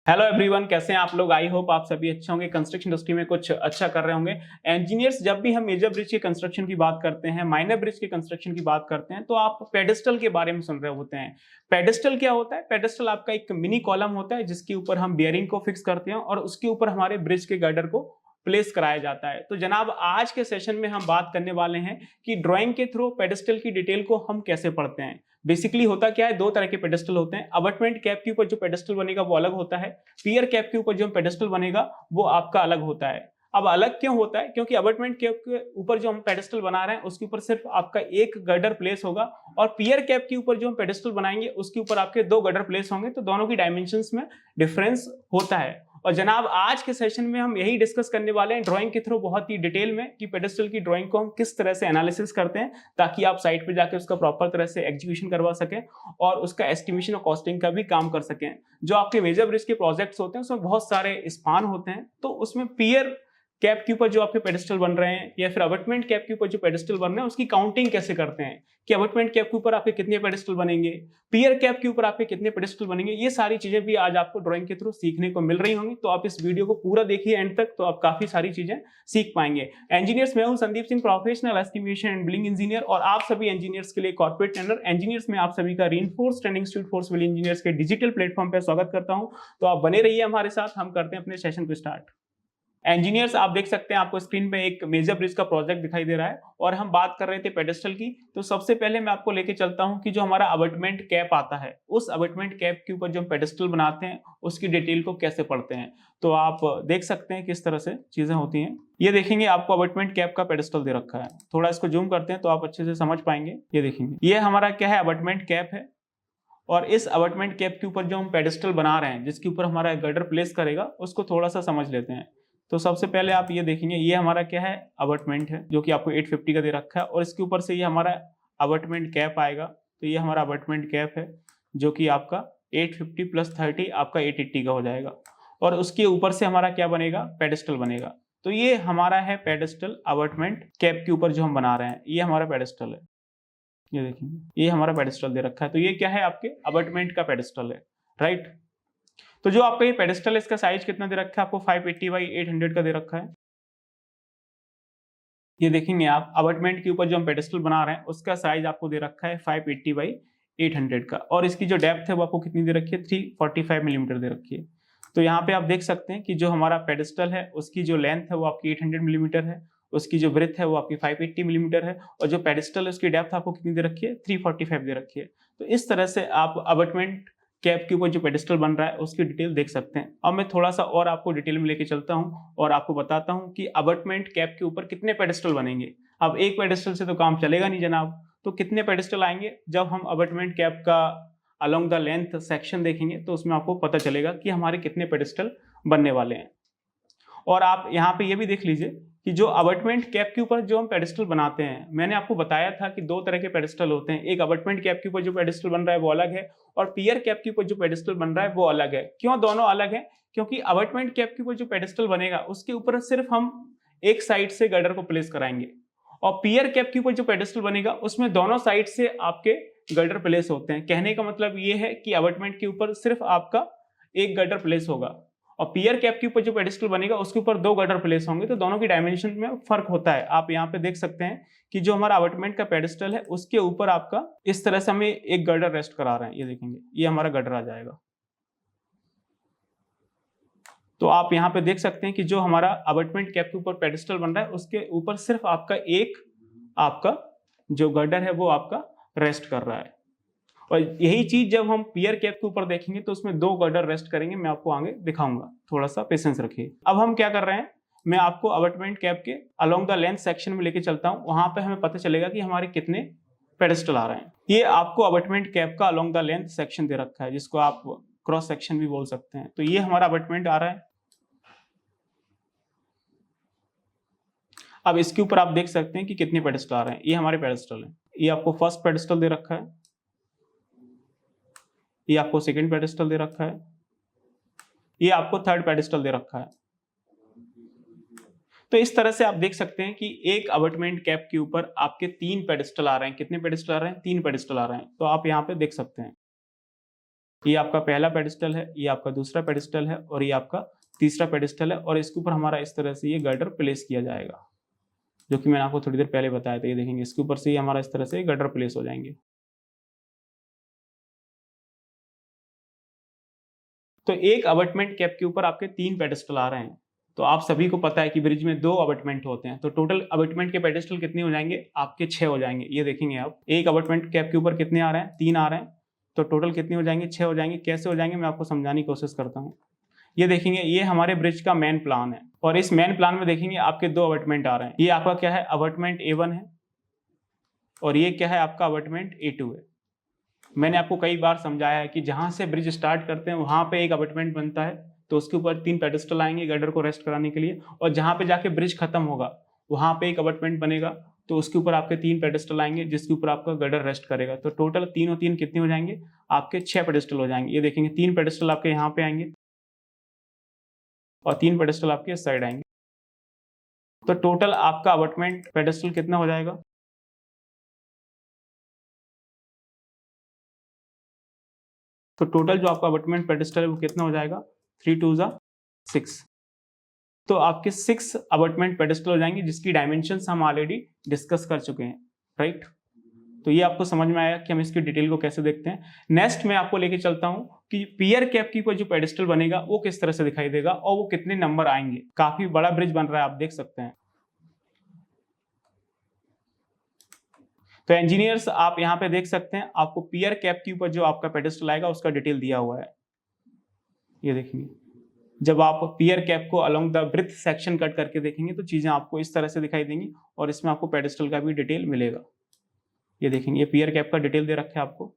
Hello everyone, कैसे हैं आप लोग। आई होप आप सभी अच्छे होंगे, कंस्ट्रक्शन इंडस्ट्री में कुछ अच्छा कर रहे होंगे। इंजीनियर्स, जब भी हम मेजर ब्रिज के कंस्ट्रक्शन की बात करते हैं, माइनर ब्रिज के कंस्ट्रक्शन की बात करते हैं, तो आप पेडेस्टल के बारे में सुन रहे होते हैं। पेडेस्टल क्या होता है? पेडेस्टल आपका एक मिनी कॉलम होता है जिसके ऊपर हम बियरिंग को फिक्स करते हैं और उसके ऊपर हमारे ब्रिज के गर्डर को प्लेस कराया जाता है। तो जनाब, आज के सेशन में हम बात करने वाले हैं कि ड्राइंग के थ्रू पेडेस्टल की डिटेल को हम कैसे पढ़ते हैं। बेसिकली होता क्या है, दो तरह के पेडेस्टल होते हैं। अबटमेंट कैप के ऊपर जो पेडेस्टल बनेगा वो अलग होता है। पियर कैप के ऊपर जो पेडेस्टल बनेगा वो आपका अलग होता है। अब अलग क्यों होता है? क्योंकि अबटमेंट कैप के ऊपर जो हम पेडेस्टल बना रहे हैं उसके ऊपर सिर्फ आपका एक गर्डर प्लेस होगा, और पियर कैप के ऊपर जो हम पेडेस्टल बनाएंगे उसके ऊपर आपके दो गर्डर प्लेस होंगे। तो दोनों की डायमेंशंस में डिफरेंस होता है। और जनाब, आज के सेशन में हम यही डिस्कस करने वाले हैं ड्राइंग के थ्रू बहुत ही डिटेल में कि पेडेस्टल की ड्राइंग को हम किस तरह से एनालिसिस करते हैं, ताकि आप साइट पे जाके उसका प्रॉपर तरह से एग्जीक्यूशन करवा सकें और उसका एस्टिमेशन और कॉस्टिंग का भी काम कर सकें। जो आपके मेजर ब्रिज के प्रोजेक्ट्स होते हैं उसमें बहुत सारे स्पान होते हैं, तो उसमें पियर कैप के ऊपर जो आपके पेडेस्टल बन रहे हैं या फिर अबटमेंट कैप के ऊपर जो पेडेस्टल बन रहे हैं उसकी काउंटिंग कैसे करते हैं कि अबटमेंट कैप के ऊपर आपके कितने पेडेस्टल बनेंगे, पियर कैप के ऊपर आपके कितने पेडेस्टल बनेंगे, ये सारी चीजें भी आज आपको ड्राइंग के थ्रू सीखने को मिल रही होंगी। तो आप इस वीडियो को पूरा देखिए एंड तक, तो आप काफी सारी चीजें सीख पाएंगे। इंजीनियर्स, मैं हूं Sandeep Singh, professional estimation and building engineer, और आप सभी इंजीनियर्स के लिए कॉर्पोरेट ट्रेनर। इंजीनियर्स में आप सभी का reinforced training institute for civil engineers के डिजिटल प्लेटफॉर्म पर स्वागत करता हूं। तो आप बने रहिए हमारे साथ, हम करते हैं अपने सेशन को स्टार्ट। इंजीनियर्स, आप देख सकते हैं आपको स्क्रीन पे एक मेजर ब्रिज का प्रोजेक्ट दिखाई दे रहा है और हम बात कर रहे थे पेडेस्टल की। तो सबसे पहले मैं आपको लेके चलता हूं कि जो हमारा अबटमेंट कैप आता है, उस अबटमेंट कैप के ऊपर जो हम पेडेस्टल बनाते हैं उसकी डिटेल को कैसे पढ़ते हैं। तो आप देख सकते हैं किस तरह से चीजें होती हैं। ये देखेंगे आपको अबटमेंट कैप का पेडेस्टल दे रखा है। थोड़ा इसको जूम करते हैं तो आप अच्छे से समझ पाएंगे। ये देखेंगे, ये हमारा क्या है, अबटमेंट कैप है। और इस अबटमेंट कैप के ऊपर जो हम पेडेस्टल बना रहे हैं, जिसके ऊपर हमारा गर्डर प्लेस करेगा, उसको थोड़ा सा समझ लेते हैं। तो सबसे पहले आप ये देखेंगे, ये हमारा क्या है, अबटमेंट है जो कि आपको 850 का दे रखा है, और इसके ऊपर से ये हमारा अबटमेंट कैप आएगा। तो ये हमारा अबटमेंट कैप है जो कि आपका 850 प्लस 30 आपका 880 का हो जाएगा। और उसके ऊपर से हमारा क्या बनेगा, पेडेस्टल बनेगा। तो ये हमारा है पेडेस्टल, अबटमेंट कैप के ऊपर जो हम बना रहे हैं ये हमारा पेडेस्टल है। ये देखेंगे, ये हमारा पेडेस्टल दे रखा है। तो ये क्या है, आपके अबटमेंट का पेडेस्टल है, राइट। तो जो आपका ये पेडेस्टल है इसका साइज कितना दे रखा है आपको, 580 बाई 800 का दे रखा है। ये देखेंगे आप, अबटमेंट के ऊपर जो हम पेडेस्टल बना रहे हैं उसका साइज आपको दे रखा है 580 बाई 800 का, और इसकी जो डेप्थ है वो आपको कितनी दे रखी है, 345 मिलीमीटर दे रखी है। तो यहाँ पे आप देख सकते हैं कि जो हमारा पेडेस्टल है उसकी जो लेंथ है वो आपकी 800 मिलीमीटर है, उसकी जो ब्रेथ है वो आपकी 580 मिलीमीटर है, और जो पेडेस्टल है उसकी डेप्थ आपको कितनी दे रखी है, 345 दे रखी है। तो इस तरह से आप अबटमेंट कैप के ऊपर जो पेडेस्टल बन रहा है उसकी डिटेल देख सकते हैं। अब मैं थोड़ा सा और आपको डिटेल में लेके चलता हूं और आपको बताता हूं कि अबटमेंट कैप के ऊपर कितने पेडेस्टल बनेंगे। अब एक पेडेस्टल से तो काम चलेगा नहीं जनाब, तो कितने पेडेस्टल आएंगे, जब हम अबटमेंट कैप का अलोंग द लेंथ सेक्शन देखेंगे तो उसमें आपको पता चलेगा कि हमारे कितने पेडेस्टल बनने वाले हैं। और आप यहाँ पे ये भी देख लीजिए कि जो अबटमेंट कैप के ऊपर जो हम पेडेस्टल बनाते हैं, मैंने आपको बताया था कि दो तरह के पेडेस्टल होते हैं। एक अबटमेंट कैप के ऊपर जो पेडेस्टल बन रहा है वो अलग है, और पियर कैप के ऊपर जो पेडेस्टल बन रहा है वो अलग है। क्यों दोनों अलग है? क्योंकि अबटमेंट कैप के ऊपर जो पेडेस्टल बनेगा उसके ऊपर सिर्फ हम एक साइड से गर्डर को प्लेस कराएंगे, और पियर कैप के ऊपर जो पेडेस्टल बनेगा उसमें दोनों साइड से आपके गर्डर प्लेस होते हैं। कहने का मतलब ये है कि अबटमेंट के ऊपर सिर्फ आपका एक गर्डर प्लेस होगा, और पियर कैप के ऊपर जो पेडेस्टल बनेगा उसके ऊपर दो गर्डर प्लेस होंगे। तो दोनों की डायमेंशन में फर्क होता है। आप यहाँ पे देख सकते हैं कि जो हमारा अबटमेंट का पेडेस्टल है उसके ऊपर आपका इस तरह से हमें एक गर्डर रेस्ट करा रहे हैं। ये देखेंगे, ये हमारा गर्डर आ जाएगा। तो आप यहाँ पे देख सकते हैं कि जो हमारा अबटमेंट कैप के ऊपर पेडेस्टल बन रहा है उसके ऊपर सिर्फ आपका एक आपका जो गर्डर है वो आपका रेस्ट कर रहा है। और यही चीज जब हम पियर कैप के ऊपर देखेंगे तो उसमें दो गर्डर रेस्ट करेंगे। मैं आपको आगे दिखाऊंगा, थोड़ा सा पेशेंस रखिए। अब हम क्या कर रहे हैं, मैं आपको अबटमेंट कैप के अलोंग द लेंथ सेक्शन में लेके चलता हूं। वहां पे हमें पता चलेगा कि हमारे कितने पेडेस्टल आ रहे हैं। ये आपको अबटमेंट कैप का अलोंग द लेंथ सेक्शन दे रखा है, जिसको आप क्रॉस सेक्शन भी बोल सकते हैं। तो ये हमारा अबटमेंट आ रहा है। अब इसके ऊपर आप देख सकते हैं कि कितने पेडेस्टल आ रहे हैं। ये हमारे पेडेस्टल है। ये आपको फर्स्ट पेडेस्टल दे रखा है, ये आपको सेकंड पेडेस्टल दे रखा है, ये आपको थर्ड पेडेस्टल दे रखा है। तो इस तरह से आप देख सकते हैं कि एक अबटमेंट कैप के ऊपर आपके तीन पेडेस्टल आ रहे हैं। कितने पेडेस्टल आ रहे हैं? तीन पेडेस्टल आ रहे हैं। तो आप यहाँ पे देख सकते हैं। ये आपका पहला पेडिस्टल है, ये आपका दूसरा पेडिस्टल है और ये आपका तीसरा पेडिस्टल है और इसके ऊपर हमारा इस तरह से ये गर्डर प्लेस किया जाएगा, जो कि मैंने आपको थोड़ी देर पहले बताया था। ये देखेंगे इसके ऊपर से ही हमारा इस तरह से गर्डर प्लेस हो जाएंगे। तो एक अबटमेंट कैप के ऊपर आपके 3 पेडिस्टल आ रहे हैं। तो आप सभी को पता है कि ब्रिज में 2 अबटमेंट होते हैं, तो टोटल अबटमेंट के पेडिस्टल कितने हो जाएंगे? आपके 6 हो जाएंगे। ये देखेंगे आप, एक अबटमेंट कैप के ऊपर कितने आ रहे हैं? 3 आ रहे हैं। तो टोटल कितने हो जाएंगे? 6 हो जाएंगे। कैसे हो जाएंगे मैं आपको समझाने की कोशिश करता हूँ। ये देखेंगे, ये हमारे ब्रिज का मेन प्लान है और इस मेन प्लान में देखेंगे आपके 2 अबटमेंट आ रहे हैं। ये आपका क्या है? अबटमेंट A1 है और ये क्या है? आपका अबटमेंट A2 है। मैंने आपको कई बार समझाया है कि जहां से ब्रिज स्टार्ट करते हैं वहां पे एक अबटमेंट बनता है, तो उसके ऊपर 3 पेडिस्टल आएंगे गर्डर को रेस्ट कराने के लिए, और जहां पे जाके ब्रिज खत्म होगा वहां पे एक अबटमेंट बनेगा, तो उसके ऊपर आपके 3 पेडिस्टल आएंगे जिसके ऊपर आपका गर्डर रेस्ट करेगा। तो टोटल 3 और 3 कितने हो जाएंगे? आपके 6 पेडिस्टल हो जाएंगे। ये देखेंगे 3 पेडिस्टल आपके यहाँ पे आएंगे और 3 पेडिस्टल आपके इस साइड आएंगे। तो टोटल आपका अबटमेंट पेडिस्टल कितना हो जाएगा? तो टोटल जो आपका अबटमेंट पेडिस्टल है वो कितना हो जाएगा? 3 2 6। तो आपके 6 अबटमेंट पेडिस्टल हो जाएंगे जिसकी डायमेंशंस हम ऑलरेडी डिस्कस कर चुके हैं, राइट। तो ये आपको समझ में आया कि हम इसकी डिटेल को कैसे देखते हैं। नेक्स्ट मैं आपको लेके चलता हूं कि पियर कैप की ऊपर जो पेडिस्टल बनेगा वो किस तरह से दिखाई देगा और वो कितने नंबर आएंगे। काफी बड़ा ब्रिज बन रहा है, आप देख सकते हैं। तो इंजीनियर्स आप यहाँ पे देख सकते हैं, आपको पियर कैप के ऊपर जो आपका पेडिस्टल आएगा उसका डिटेल दिया हुआ है। ये देखेंगे, जब आप पियर कैप को along the breadth section cut करके देखेंगे तो चीजें आपको इस तरह से दिखाई देंगी और इसमें आपको पेडिस्टल का भी डिटेल मिलेगा। ये देखेंगे, ये पियर कैप का डिटेल दे रखा है आपको,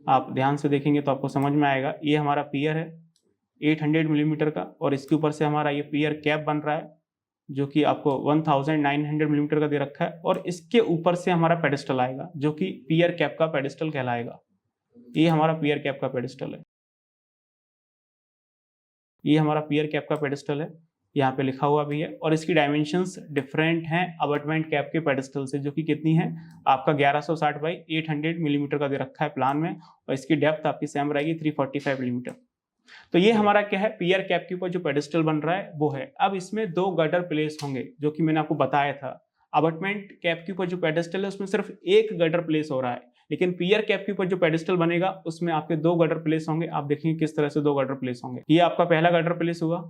आप ध्यान से देखेंगे तो आपको समझ में आएगा। ये हमारा पियर है 800 मिलीमीटर का और इसके ऊपर से हमारा ये पियर कैप बन रहा है जो कि आपको 1900 मिलीमीटर का दे रखा है, और इसके ऊपर से हमारा पेडिस्टल आएगा जो कि पियर कैप का पेडिस्टल कहलाएगा। ये हमारा पियर कैप का पेडिस्टल है, ये हमारा पियर कैप का पेडिस्टल है, यहाँ पे लिखा हुआ भी है, और इसकी डायमेंशंस डिफरेंट हैं अबटमेंट कैप के पेडिस्टल से, जो कि कितनी है? आपका 1160 बाई 800 मिलीमीटर का दे रखा है प्लान में, और इसकी डेप्थ आपकी सेम रहेगी 345 मिलीमीटर। तो ये हमारा क्या है? पियर कैप के ऊपर जो पेडिस्टल बन रहा है वो है। अब इसमें 2 गर्डर प्लेस होंगे जो कि मैंने आपको बताया था। अबटमेंट कैप के ऊपर जो पेडिस्टल है उसमें सिर्फ एक गर्डर प्लेस हो रहा है, लेकिन पियर कैप के ऊपर जो पेडिस्टल बनेगा उसमें आपके 2 गर्डर प्लेस होंगे। आप देखेंगे किस तरह से 2 गर्डर प्लेस होंगे। ये आपका पहला गर्डर प्लेस हुआ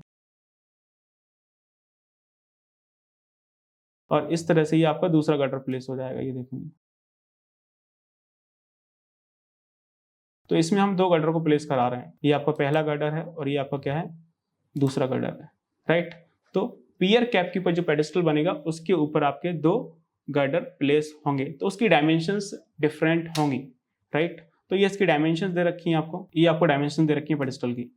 और इस तरह से ये आपका दूसरा गर्डर प्लेस हो जाएगा। ये देखेंगे, तो इसमें हम 2 गर्डर को प्लेस करा रहे हैं। ये आपका पहला गर्डर है और ये आपका क्या है? दूसरा गर्डर है, राइट। तो पियर कैप के ऊपर जो पेडिस्टल बनेगा उसके ऊपर आपके 2 गर्डर प्लेस होंगे, तो उसकी डायमेंशंस डिफरेंट होंगी, राइट। तो ये इसकी डायमेंशंस दे रखी हैं आपको, ये आपको डायमेंशन दे रखी है पेडिस्टल की।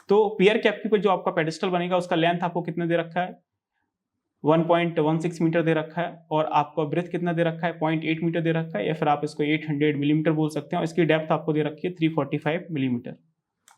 तो पियर कैप के ऊपर जो आपका पेडिस्टल बनेगा उसका लेंथ आपको कितना दे रखा है? 1.16 मीटर दे रखा है, और आपका ब्रेथ कितना दे रखा है? 0.8 मीटर दे रखा है, या फिर आप इसको 800 मिलीमीटर बोल सकते हैं, और इसकी डेप्थ आपको दे रखी है 345 मिलीमीटर।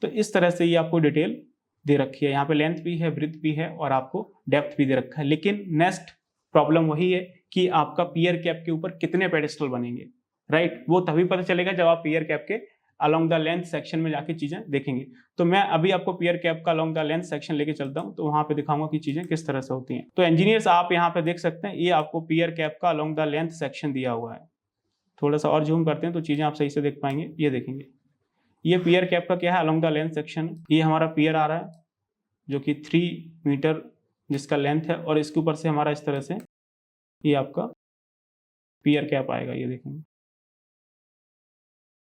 तो इस तरह से ये आपको डिटेल दे रखी है। यहाँ पे लेंथ भी है, ब्रेथ भी है, और आपको डेप्थ भी दे रखा है। लेकिन नेक्स्ट प्रॉब्लम वही है कि आपका पियर कैप के ऊपर कितने पेडिस्टल बनेंगे, राइट। वो तभी पता चलेगा जब आप पियर कैप के अलोंग द लेंथ सेक्शन में जाके चीजें देखेंगे। तो मैं अभी आपको पियर कैप का अलोंग द लेंथ सेक्शन लेके चलता हूं, तो वहां पे दिखाऊंगा कि चीजें किस तरह से होती हैं। तो इंजीनियर्स आप यहाँ पे देख सकते हैं, ये आपको पियर कैप का अलोंग द लेंथ सेक्शन दिया हुआ है। थोड़ा सा और जूम करते हैं तो चीजें आप सही से देख पाएंगे। ये देखेंगे, ये पियर कैप का क्या है? Along the length section. ये हमारा पियर आ रहा है जो कि 3 मीटर जिसका लेंथ है, और इसके ऊपर से हमारा इस तरह से ये आपका पियर कैप आएगा। ये देखेंगे,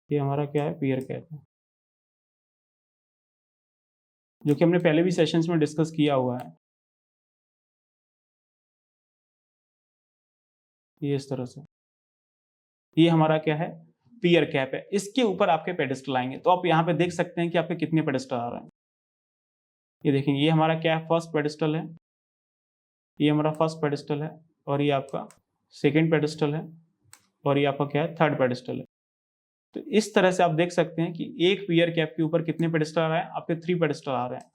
ये हमारा क्या है? पियर कैप है, जो कि हमने पहले भी सेशंस में डिस्कस किया हुआ है। ये इस तरह से, ये हमारा क्या है? पियर कैप है। इसके ऊपर आपके पेडिस्टल आएंगे, तो आप यहाँ पे देख सकते हैं कि आपके कितने पेडिस्टल आ रहे हैं। ये देखेंगे, ये हमारा क्या है? फर्स्ट पेडिस्टल है, ये हमारा फर्स्ट पेडिस्टल है, और ये आपका सेकेंड पेडिस्टल है, और ये आपका क्या है? थर्ड पेडिस्टल है। तो इस तरह से आप देख सकते हैं कि एक पियर कैप के ऊपर कितने पेडिस्टल आ रहे हैं? आपके 3 पेडिस्टल आ रहे हैं।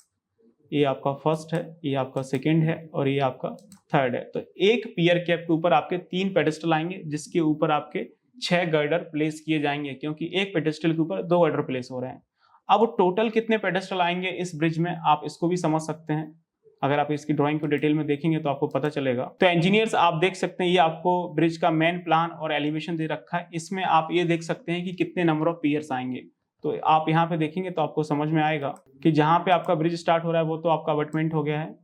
ये आपका फर्स्ट है, ये आपका सेकेंड है, और ये आपका थर्ड है। तो एक पियर कैप के ऊपर आपके 3 पेडिस्टल आएंगे जिसके ऊपर आपके 6 गर्डर प्लेस किए जाएंगे, क्योंकि एक पेडेस्टल के ऊपर 2 गर्डर प्लेस हो रहे हैं। अब टोटल कितने पेडेस्टल आएंगे इस ब्रिज में, आप इसको भी समझ सकते हैं। अगर आप इसकी ड्राइंग को डिटेल में देखेंगे तो आपको पता चलेगा। तो इंजीनियर्स आप देख सकते हैं, ये आपको ब्रिज का मेन प्लान और एलिवेशन दे रखा है। इसमें आप ये देख सकते हैं कि कितने नंबर ऑफ पियर्स आएंगे। तो आप यहाँ पे देखेंगे तो आपको समझ में आएगा कि जहाँ पे आपका ब्रिज स्टार्ट हो रहा है वो तो आपका अबटमेंट हो गया है,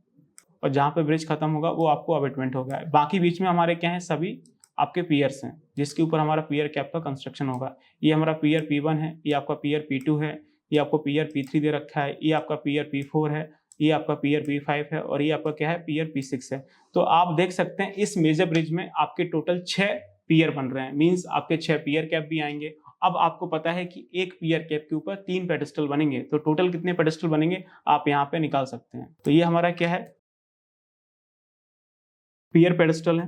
और जहाँ पे ब्रिज खत्म होगा वो आपको अबटमेंट हो गया है। बाकी बीच में हमारे क्या है, सभी आपके पियर्स हैं, जिसके ऊपर हमारा पियर कैप का कंस्ट्रक्शन होगा। ये हमारा पियर P1 है, ये आपका पियर P2 है, ये आपको पियर P3 दे रखा है, ये आपका पियर P4 है, ये आपका पियर P5 है, और ये आपका क्या है, पियर P6 है। तो आप देख सकते हैं इस मेजर ब्रिज में आपके टोटल 6 पियर बन रहे हैं, मींस आपके 6 पियर कैप भी आएंगे। अब आपको पता है कि एक पियर कैप के ऊपर 3 पेडेस्टल बनेंगे, तो टोटल कितने पेडेस्टल बनेंगे आप यहाँ पे निकाल सकते हैं। तो ये हमारा क्या है, पियर पेडेस्टल है।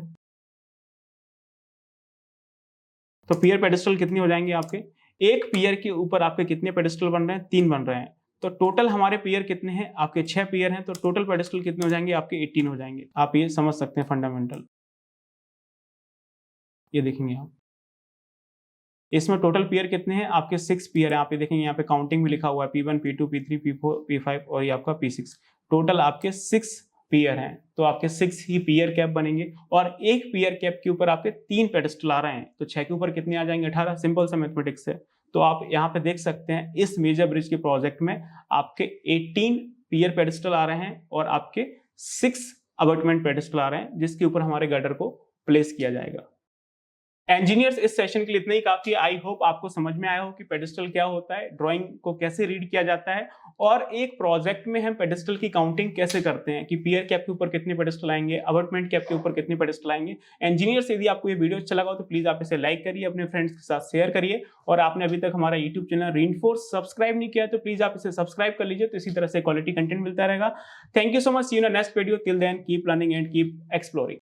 तो पियर पेडेस्टल कितने हो जाएंगे आपके, एक पियर के ऊपर आपके कितने पेडेस्टल बन रहे हैं, 3 बन रहे हैं। तो टोटल हमारे पियर कितने हैं, आपके 6 पियर हैं, तो टोटल पेडेस्टल कितने हो जाएंगे आपके 18 हो जाएंगे। आप ये समझ सकते हैं फंडामेंटल। ये देखेंगे आप, इसमें टोटल पियर कितने हैं आपके 6 पियर है। आप ये देखेंगे यहाँ पे काउंटिंग भी लिखा हुआ है, P1 P2 P3 P4 P5 और ये आपका P6। टोटल आपके 6 पियर हैं, तो आपके 6 ही पियर कैप बनेंगे, और एक पियर कैप के ऊपर आपके 3 पेडेस्टल आ रहे हैं, तो 6 के ऊपर कितने आ जाएंगे, 18। सिंपल सा मैथमेटिक्स है। तो आप यहाँ पे देख सकते हैं इस मेजर ब्रिज के प्रोजेक्ट में आपके 18 पियर पेडेस्टल आ रहे हैं और आपके 6 अबटमेंट पेडेस्टल आ रहे हैं, जिसके ऊपर हमारे गर्डर को प्लेस किया जाएगा। इंजीनियर्स इस सेशन के लिए इतना ही काफी। आई होप आपको समझ में आया हो कि पेडेस्टल क्या होता है, ड्राइंग को कैसे रीड किया जाता है, और एक प्रोजेक्ट में हम पेडेस्टल की काउंटिंग कैसे करते हैं कि पियर कैप के ऊपर कितने पेडेस्टल आएंगे, अबटमेंट कैप के ऊपर कितने पेडेस्टल आएंगे। इंजीनियर्स यदि आपको ये वीडियो अच्छा लगा तो प्लीज आप इसे लाइक करिए, अपने फ्रेंड्स के साथ शेयर करिए, और आपने अभी तक हमारा यूट्यूब चैनल रीइंफोर्स सब्सक्राइब नहीं किया तो प्लीज आप इसे सब्सक्राइब कर लीजिए, तो इसी तरह से क्वालिटी कंटेंट मिलता रहेगा। Thank you so much, see you in next video. Till then keep learning and keep exploring.